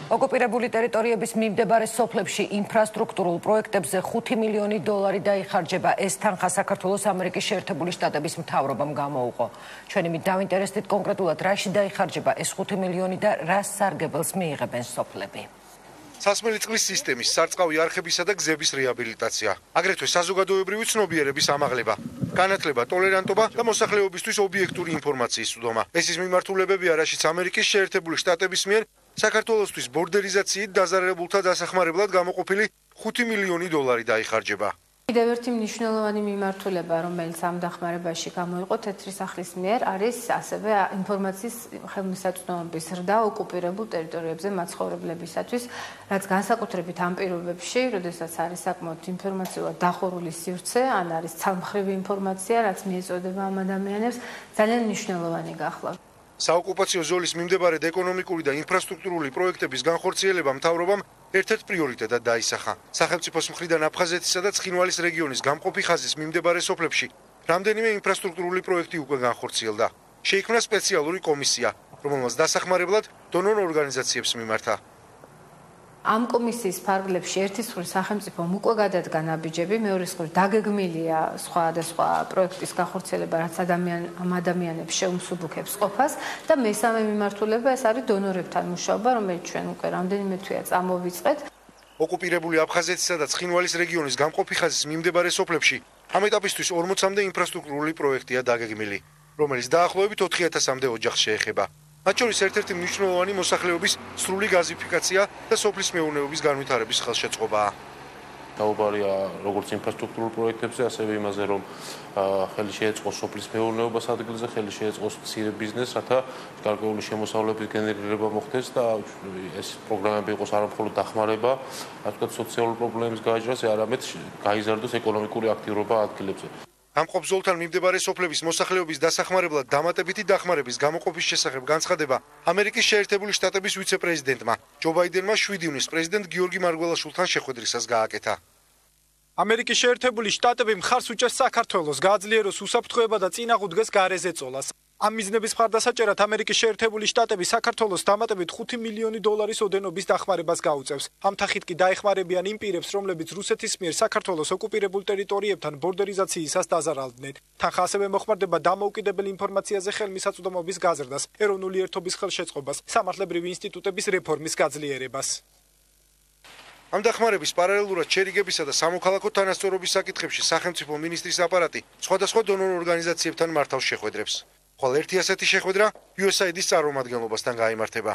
ოკუპირებული ტერიტორიების მიმდებარე სოფლებში ინფრასტრუქტურულ პროექტებზე 5 მილიონი დოლარი დაიხარჯება. ეს თანხა საქართველოს ამერიკის შეერთებული შტატების მთავრობამ გამოუყო. ჩვენი მით დავინტერესდით კონკრეტულად რაში დაიხარჯება ეს 5 მილიონი და რა სარგებელს მიიღებენ სოფლები. სასმელი წყლის სისტემის, სარწყავი არხებისა და გზების რეაბილიტაცია, აგრეთვე საზოგადოებრივი ცნობიერების ამაღლება, განათლება, ტოლერანტობა და მოსახლეობისთვის ობიექტური ინფორმაციის წვდომა. ეს ის მიმართულებებია, რაშიც ამერიკის შეერთებული შტატების მიერ საქართველოსთვის ბორდერიზაციით დაზარალებულთა დასახმარებლად გამოყოფილი 5 მილიონი დოლარი დაიხარჯება. კიდევ ერთი მნიშვნელოვანი მიმართულება, რომელიც ამ დახმარებაში გამოიყო თეთრი სახლის მიერ, არის ასევე ინფორმაციის ხელმისაწვდომობის ზრდა ოკუპირებულ ტერიტორიებზე მაცხოვრებლებისათვის, რაც განსაკუთრებით ამ პირობებში, როდესაც არის საკმაოდ ინფორმაციულად დახურული სივრცე, ან არის ცალმხრივი ინფორმაცია, რაც მიეწოდება ამ ადამიანებს, ძალიან მნიშვნელოვანი გახლავთ. საოკუპაციო ზოლის მიმდებარედ ეკონომიკური და ინფრასტრუქტურული პროექტების განხორციელება მთავრობამ ერთ-ერთ პრიორიტეტად დაისახა. სახელმწიფოს მხრიდან აფხაზეთისა და ცხინვალის რეგიონის გამყოფი ხაზის მიმდებარე სოფლებში რამდენიმე ინფრასტრუქტურული პროექტი უკვე განხორციელდა. შეიქმნა სპეციალური კომისია, რომელმაც დასახმარებლად დონორ ორგანიზაციებს მიმართა. ამ კომისიის ფარგლებში ერთის მხრივ სახელმწიფომ უკვე გადადგა ნაბიჯები, მეორეს მხრივ დაგეგმილია სხვადასხვა პროექტის განხორციელება, რაც ამ ადამიანებს შეუმსუბუქებს ყოფას და მესამე მიმართულება ეს არის დონორებთან მუშაობა, რომელიც ჩვენ უკვე რამდენიმე თვეა წამოვიწყეთ. ოკუპირებული აფხაზეთისა და ცხინვალის რეგიონის გამყოფი ხაზის მიმდებარე სოფლებში ამ ეტაპისთვის 40-მდე ინფრასტრუქტურული პროექტია დაგეგმილი, რომელიც დაახლოებით 4000-მდე ოჯახს შეეხება. მათ შორის ერთ-ერთი მნიშვნელოვანი მოსახლეობის სრული გაზიფიკაცია და სოფლის მეურნეობის განვითარების ხელშეწყობაა. დაუბარია როგორც ინფრასტრუქტურულ პროექტებზე, ასევე იმაზე, რომ ხელი შეეწყოს სოფლის მეურნეობას ადგილზე, ხელი შეეწყოს მცირე ბიზნესს, რათა გარკვეული შემოსავლების გენერირება მოხდეს და ეს პროგრამები იყოს არა მხოლოდ დახმარება, რა თქვა, სოციალურ პრობლემებს გააჯრას, არამედ გაიზარდოს ეკონომიკური აქტიურობა ადგილებზე. გამყოფ ზოლთან მიმდებარე სოფლების მოსახლეობის დასახმარებლად დამატებითი დახმარების გამოყოფის შესახებ განცხადება ამერიკის შეერთებული შტატების ვიცე-პრეზიდენტმა ჯო ბაიდენმა 7 ივნისს პრეზიდენტ გიორგი მარგველაშვილთან შეხვედრისას გააკეთა. ამერიკის შეერთებული შტატები მხარს უჭერს საქართველოს გააძლიეროს უსაფრთხოება და წინააღმდეგეს გარეზე წოლას. ამ მიზნების მხარდასაჭერად ამერიკის შეერთებული შტატები საქართველოს დამატებით 5 მილიონი დოლარის ოდენობის დახმარებას გაუწევს. ამ თანხით კი დაეხმარებიან იმ პირებს, რომლებიც რუსეთის მიერ საქართველოს ოკუპირებულ ტერიტორიებთან ბორდერიზაციისას დაზარალდნენ. თანხა ასევე მოხმარდება დამოუკიდებელი ინფორმაციაზე ხელმისაწვდომობის გაზრდას, ეროვნული ერთობის ხელშეწყობას, სამართლებრივი ინსტიტუტების რეფორმის გაძლიერებას. ამ დახმარების პარალელურად შერიგებისა და სამოქალაქო თანასწორობის საკითხებში სახელმწიფო მინისტრის აპარატი სხვადასხვა დონორ ორგანიზაციებთან მართავს შეხვედრებს. ხოლო ერთი ასეთი შეხვედრა USAID-ის წარმომადგენლობასთან გაიმართება.